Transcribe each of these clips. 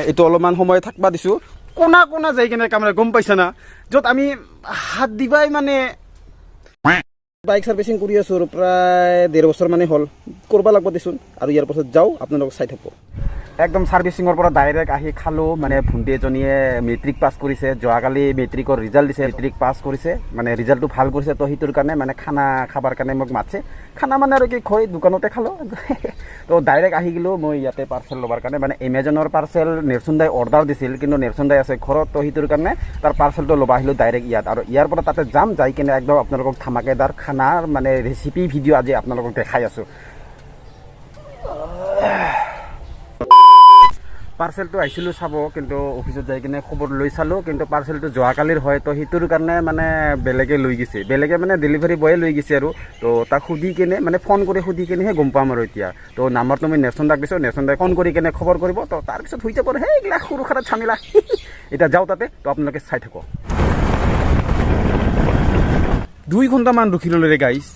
এইটো অলপমান সময় থাকবা দিছোঁ কোনা কোনা যাই কিনে কামৰা গম পাইছা না য'ত আমি হাত দিবাই মানে বাইক সাৰ্ভিচিং কৰি আছোঁ আৰু প্ৰায় 1.5 বছৰ মানে হ'ল কৰিব লাগিব দেচোন আৰু ইয়াৰ পাছত যাওঁ আপোনালোকক চাই থাকোঁ একদম সাৰ্ভিচিঙৰ পৰা ডাইৰেক্ট আহি খালোঁ মানে ভণ্টি এজনীয়ে মেট্ৰিক পাছ কৰিছে যোৱাকালি মেট্ৰিকৰ ৰিজাল্ট দিছে মেট্ৰিক পাছ কৰিছে মানে ৰিজাল্টটো ভাল কৰিছে তো সেইটোৰ কাৰণে মানে খানা খাবৰ কাৰণে মোক মাতছে খানা মানে আৰু কি খৈ দোকানতে খালোঁ তো ডাইৰেক্ট আহি গ'লোঁ মই ইয়াতে পাৰ্চেল ল'বৰ কাৰণে মানে এমেজনৰ পাৰ্চেল নেৰচুন দাই অৰ্ডাৰ দিছিল কিন্তু নেৰচুন দাই আছে ঘৰত তো সেইটোৰ কাৰণে তাৰ পাৰ্চেলটো ল'ব আহিলোঁ ডাইৰেক্ট ইয়াত আৰু ইয়াৰ পৰা তাতে যাম যাই কিনে একদম আপোনালোকক ধামাকেদাৰ খানাৰ মানে ৰেচিপি ভিডিঅ' আজি আপোনালোকক দেখাই আছোঁ পাৰ্চেলটো আহিছিলোঁ চাব কিন্তু অফিচত যাই কিনে খবৰ লৈ চালোঁ কিন্তু পাৰ্চেলটো যোৱাকালিৰ হয় তো সেইটোৰ কাৰণে মানে বেলেগে লৈ গৈছে বেলেগে মানে ডেলিভাৰী বয়ে লৈ গৈছে আৰু তো তাক সুধি কিনে মানে ফোন কৰি সুধি কিনেহে গম পাম আৰু এতিয়া তো নাম্বাৰটো মই নেৰচুন দাক দিছোঁ নেৰচুন দাই ফোন কৰি কিনে খবৰ কৰিব তো তাৰপিছত হৈ যাব সেই এইগিলা সৰু সুৰা ঝামেলা এতিয়া যাওঁ তাতে তো আপোনালোকে চাই থাকক 2 ঘণ্টামান ৰখি ল'লে ৰে গাইছ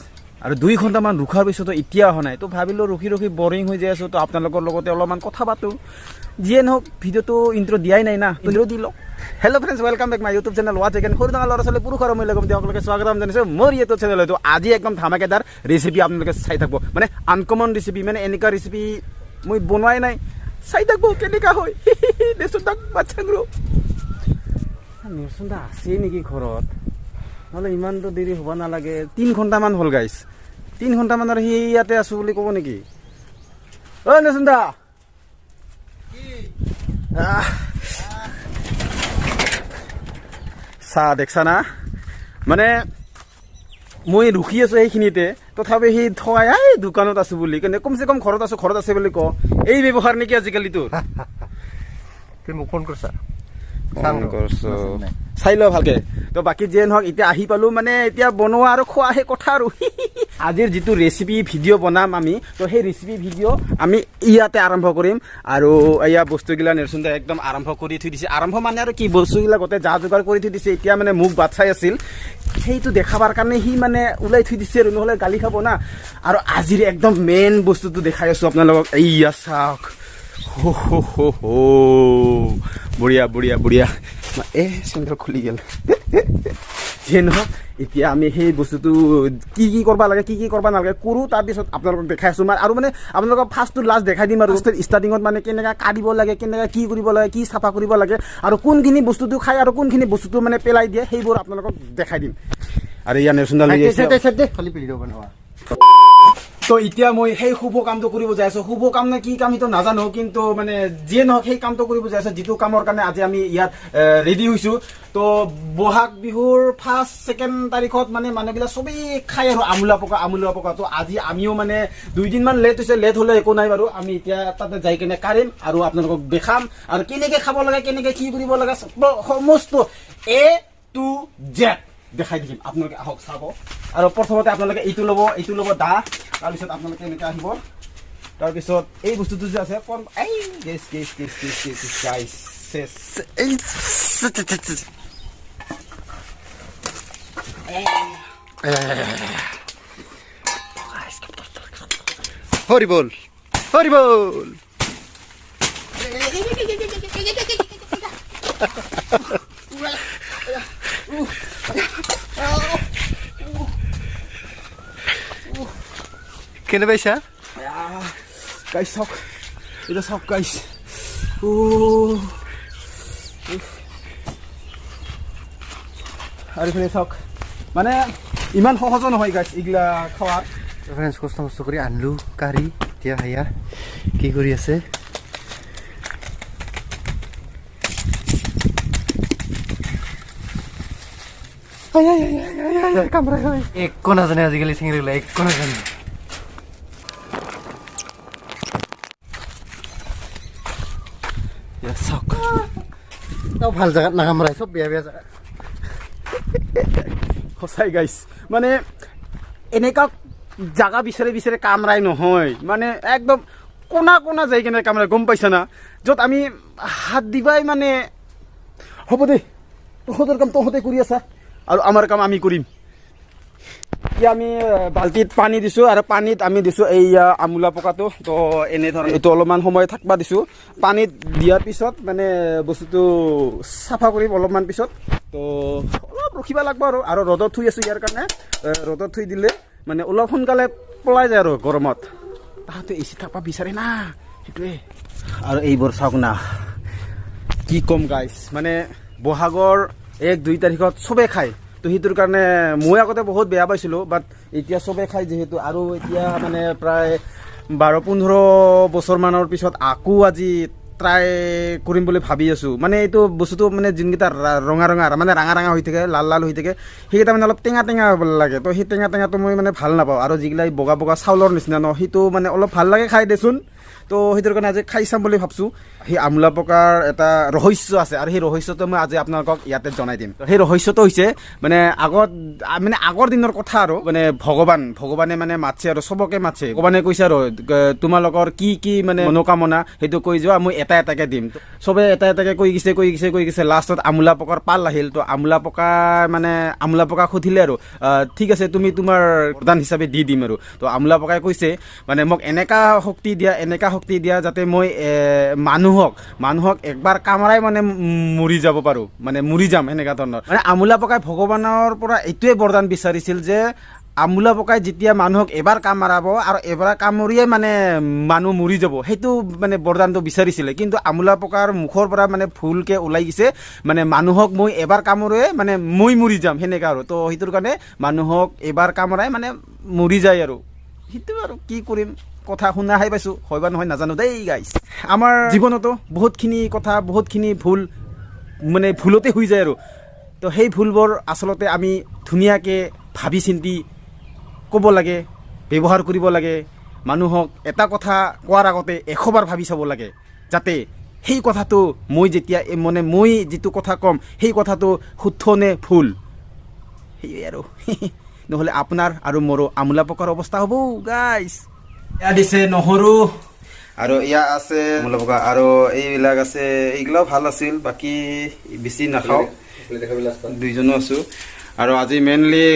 আৰু 2 ঘণ্টামান ৰখাৰ পিছতো এতিয়া অহা নাই তো ভাবিলোঁ ৰখি ৰখি বৰিং হৈ যাই আছোঁ তো আপোনালোকৰ লগতে অলপমান কথা পাতোঁ যিয়ে নহওক ভিডিঅ'টো ইণ্ট্ৰ দিয়াই নাই না ভিডিঅ' দি লওক hello' friends welcome back my YouTube channel watch again সৰু ডাঙৰ ল'ৰা ছোৱালী পুৰুষ আৰু মহিলাক তেওঁলোকে স্বাগতম জনাইছোঁ মোৰ ইউটিউব চেনেল হয়তো আজি একদম ধামাকেদাৰ ৰেচিপি আপোনালোকে চাই থাকিব মানে আনকমন ৰেচিপি মানে এনেকুৱা ৰেচিপি মই বনোৱাই নাই চাই থাকিব কেনেকুৱা হয় নেৰচুন দাক বাচ্চাংৰো নেৰচুন দা আছে নেকি ঘৰত নহ'লে ইমানটো দেৰি হ'ব নালাগে 3 ঘণ্টামান হ'ল গাইছ 3 ঘণ্টামান আৰু সি ইয়াতে আছোঁ বুলি ক'ব নেকি অ' নেৰচুন দা চাহ দেখছা না মানে মই ৰখি আছোঁ সেইখিনিতে তথাপি সি থকাই দোকানত আছোঁ বুলি কিন্তু কমচে কম ঘৰত আছে বুলি কওঁ এই ব্যৱহাৰ নেকি আজিকালি তোৰ তুমি মোক ফোন কৰিছা চাই লওঁ ভালকে তো বাকী যিয়ে নহওক এতিয়া আহি পালোঁ মানে এতিয়া বনোৱা আৰু খোৱাহে কথা আৰু আজিৰ যিটো ৰেচিপি ভিডিঅ' বনাম আমি তো সেই ৰেচিপি ভিডিঅ' আমি ইয়াতে আৰম্ভ কৰিম আৰু এয়া বস্তুগিলা নেৰচুন দাই একদম আৰম্ভ কৰি থৈ দিছে আৰম্ভ মানে আৰু কি বস্তুগিলা গোটেই যা যোগাৰ কৰি থৈ দিছে এতিয়া মানে মোক বাট চাই আছিল সেইটো দেখাবৰ কাৰণে সি মানে ওলাই থৈ দিছে আৰু নহ'লে গালি খাব না আৰু আজিৰ একদম মেইন বস্তুটো দেখাই আছোঁ আপোনালোকক এইয়া চাওক বঢ়িয়া বঢ়িয়া বঢ়িয়া চেণ্ডেল খুলি গ'ল যিয়ে নহওক এতিয়া আমি সেই বস্তুটো কি কৰিব লাগে কি কৰিব নালাগে কৰোঁ তাৰপিছত আপোনালোকক দেখাই আছোঁ আৰু মানে আপোনালোকক ফাৰ্ষ্ট টু লাষ্ট দেখাই দিম আৰু ষ্টাৰ্টিঙত মানে কেনেকৈ কাটিব লাগে কেনেকৈ কি কৰিব লাগে কি চাফা কৰিব লাগে আৰু কোনখিনি বস্তুটো খায় আৰু কোনখিনি বস্তুটো মানে পেলাই দিয়ে সেইবোৰ আপোনালোকক দেখাই দিম আৰু ইয়াৰ নেৰচুন দা তো এতিয়া মই সেই শুভ কামটো কৰিব যাই আছোঁ শুভ কাম নে কি কাম সেইটো নাজানো কিন্তু মানে যিয়ে নহওক সেই কামটো কৰিব যাই আছোঁ যিটো কামৰ কাৰণে আজি আমি ইয়াত ৰেডি হৈছোঁ তো বহাগ বিহুৰ 1-2 তাৰিখত মানে মানুহবিলাক চবেই খায় আৰু আমোলা পকা তো আজি আমিও মানে 2 দিনমান লেট হৈছে লেট হ'লে একো নাই বাৰু আমি এতিয়া তাতে যাই কিনে কাঢ়িম আৰু আপোনালোকক দেখাম আৰু কেনেকৈ খাব লাগে কেনেকৈ কি কৰিব লাগে সমস্ত A to Z দেখাই দিম আপোনালোকে আহক চাব আৰু প্ৰথমতে আপোনালোকে এইটো ল'ব দা তাৰপিছত আপোনালোকে এনেকৈ আহিব তাৰপিছত এই বস্তুটো যে আছে হৰি বল কেনে পাইছা গাইছ চাওক এটা চাওক গাইছ আৰু এইফালে চাওক মানে ইমান সহজো নহয় গাইছ এইগিলা খোৱাত ফ্ৰেণ্ডছ কষ্ট কৰি আনলো কাঢ়ি এতিয়া হায়া কি কৰি আছে একো নাজানে আজিকালি চিঙিৰিলে একো নাজানে চাওক ভাল জেগাত নাকামৰাই চব বেয়া জেগাত সঁচাই গাইছ মানে এনেকুৱা জাগা বিচাৰি কামৰাই নহয় মানে একদম কোনা যাই কিনে কামৰাই গম পাইছা না য'ত আমি হাত দিবাই মানে হ'ব দেই তহঁতৰ কাম তহঁতে কৰি আছা আৰু আমাৰ কাম আমি কৰিম এতিয়া আমি বাল্টিত পানী দিছোঁ আৰু পানীত আমি দিছোঁ এই আমোলা পকাটো তো এনেধৰণে এইটো অলপমান সময় থাকিব দিছোঁ পানীত দিয়াৰ পিছত মানে বস্তুটো চাফা কৰিম অলপমান পিছত তো অলপ ৰখিব লাগিব আৰু ৰ'দত থৈ আছোঁ ইয়াৰ কাৰণে ৰ'দত থৈ দিলে মানে অলপ সোনকালে পলাই যায় আৰু গৰমত তাহাঁতে এচি থাকিব বিচাৰে না সেইটোৱে আৰু এইবোৰ চাওক না কি ক'ম গাইছ মানে বহাগৰ 1-2 তাৰিখত চবেই খায় তো সেইটোৰ কাৰণে মই আগতে বহুত বেয়া পাইছিলোঁ বাট এতিয়া চবেই খায় যিহেতু আৰু এতিয়া মানে প্ৰায় 12-15 বছৰমানৰ পিছত আকৌ আজি ট্ৰাই কৰিম বুলি ভাবি আছোঁ মানে এইটো বস্তুটো মানে যোনকেইটা ৰঙা মানে ৰাঙা হৈ থাকে লাল হৈ থাকে সেইকেইটা মানে অলপ টেঙা হ'ব লাগে তো সেই টেঙাটো মই মানে ভাল নাপাওঁ আৰু যিগিলা বগা চাউলৰ নিচিনা ন সেইটো মানে অলপ ভাল লাগে খাই দেচোন তো সেইটোৰ কাৰণে আজি খাই চাম বুলি ভাবছোঁ সেই আমোলা পকাৰ এটা ৰহস্য আছে আৰু সেই ৰহস্যটো মই আজি আপোনালোকক ইয়াতে জনাই দিম সেই ৰহস্যটো হৈছে মানে আগৰ দিনৰ কথা আৰু মানে ভগৱানে মানে মাতছে আৰু চবকে মাতছে ভগৱানে কৈছে আৰু তোমালোকৰ কি মানে মনোকামনা সেইটো কৈ যোৱা মই এটাকে দিম চবে এটাকে কৈ গৈছে লাষ্টত আমোলা পকাৰ পাল আহিল তো আমোলা পকা সুধিলে আৰু ঠিক আছে তুমি তোমাৰ প্ৰদান হিচাপে দি দিম আৰু তো আমোলা পকাই কৈছে মানে মোক এনেকা শক্তি দিয়া যাতে মই মানুহক একবাৰ কামৰাই মানে মৰি যাব পাৰোঁ মানে মৰি যাম এনেকুৱা ধৰণৰ মানে আমোলা পকাই ভগৱানৰ পৰা এইটোৱে বৰদান বিচাৰিছিল যে আমোলা পকাই যেতিয়া মানুহক এবাৰ কামৰাব আৰু এবাৰ কামুৰিয়ে মানে মানুহ মৰি যাব সেইটো মানে বৰদানটো বিচাৰিছিলে কিন্তু আমোলা পকাৰ মুখৰ পৰা মানে ভুলকৈ ওলাই গৈছে মানে মানুহক মই এবাৰ কামুৰে মানে মই মৰি যাম সেনেকুৱা আৰু তো সেইটোৰ কাৰণে মানুহক এবাৰ কামৰাই মানে মৰি যায় আৰু সেইটো আৰু কি কৰিম কথা শুনাহে পাইছোঁ হয় বা নহয় নাজানো দেই গাইছ আমাৰ জীৱনতো বহুতখিনি কথা বহুতখিনি ভুল মানে ভুলতে হৈ যায় আৰু তো সেই ভুলবোৰ আচলতে আমি ধুনীয়াকৈ ভাবি চিন্তি ক'ব লাগে ব্যৱহাৰ কৰিব লাগে মানুহক এটা কথা কোৱাৰ আগতে 100 বাৰ ভাবি চাব লাগে যাতে সেই কথাটো মই যিটো কথা ক'ম সেই কথাটো শুদ্ধ নে ভুল সেয়ে আৰু নহ'লে আপোনাৰ আৰু মোৰো আমোলা পকাৰ অৱস্থা হ'ব গাইছ এয়া দিছে নহৰু আৰু এয়া আছে আমোলা পকা আৰু এইবিলাক আছে এইগিলাও ভাল আছিল বাকী বেছি নাখাওঁ দুইজনো আছোঁ আৰু আজি মেইনলি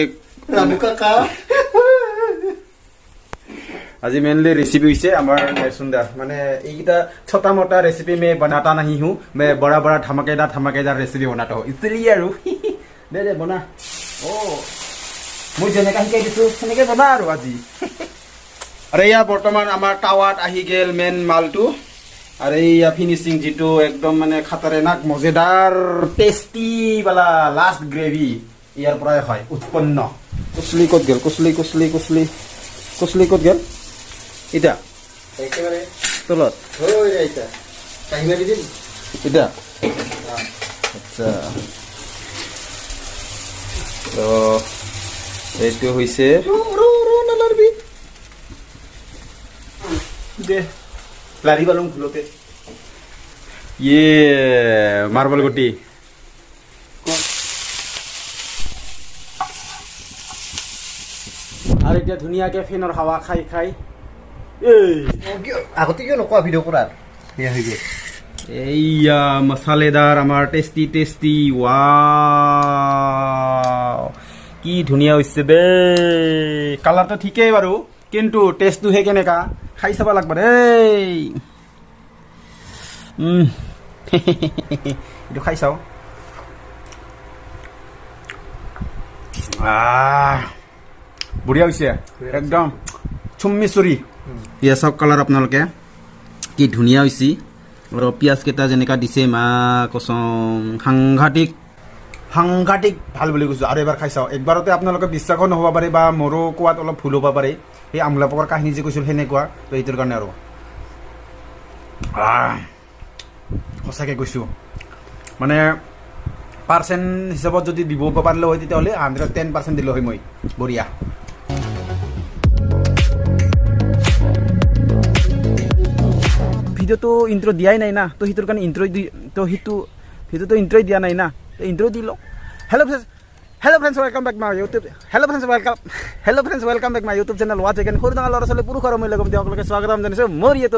रेसिपी हुई हमार सुंदर माने छोटा मोटा रेसिपी में बनाता नहीं हूँ मैं बड़ा धमाकेदार रेसिपी बनाता हूँ इसलिए दे बना ओ मैं जेनेका शिकाई दिसो सेनेके बना और आज और या बर्तमान आमार टावात आहि गेल मेन मालटू और या फिनिशिंग जी एकदम माने खतरनाक मजेदार टेस्टी वाला लास्ट ग्रेवी यार प्राय है उत्पन्न कुसली कत गेल कुसली कत गेल इटा एकेबारे तলত হৈ যাইতা কাহিনী দি দিম ইটা আচ্ছা তো এইটো হৈছে নালাৰবি দে লাৰি বালুম খুলতে ये मार्बल गुटी আৰু এতিয়া ধুনীয়াকৈ ফেনৰ হাৱা খাই আগতে কিয় নকোৱা ভিডিঅ' কৰাৰ সেয়া হৈ গ'ল এইয়া মছালেদাৰ আমাৰ টেষ্টি ৱাও কি ধুনীয়া হৈছে বে কালাৰটো ঠিকেই বাৰু কিন্তু টেষ্টটোহে কেনেকা খাই চাব লাগব দেই এইটো খাই চাওঁ বঢ়িয়া হৈছে একদম চুম্মিচুৰি এয়া চাওক কালাৰ আপোনালোকে কি ধুনীয়া হৈছে আৰু পিঁয়াজকেইটা যেনেকুৱা দিছে মা কচম সাংঘাতিক ভাল বুলি কৈছোঁ আৰু এবাৰ খাই চাওঁ একবাৰতে আপোনালোকে বিশ্বাসো নহ'ব পাৰে বা মোৰো কোৱাত অলপ ভুল হ'ব পাৰে সেই আমোলা পকাৰ কাহিনী যে কৈছিল সেনেকুৱা তো এইটোৰ কাৰণে আৰু সঁচাকৈ কৈছোঁ মানে পাৰ্চেণ্ট হিচাপত যদি দিব পাৰিলে হয় তেতিয়াহ'লে 110% দিলোঁ হয় মই বঢ়িয়া ভিডিঅ'টো ইণ্ট্ৰ দিয়াই নাই না তো সেইটোৰ কাৰণে ইণ্ট্ৰ দি তো সেইটোতো ইণ্ট্ৰই দিয়া নাই না তো ইণ্ট্ৰ দি লওঁ hello' friends welcome back my YouTube welcome back my YouTube channel watch again সৰু ডাঙৰ ল'ৰা ছোৱালী পুৰুষ আৰু মহিলা কমিটি সকলোকে স্বাগতম জনাইছোঁ মোৰ ইউটিউব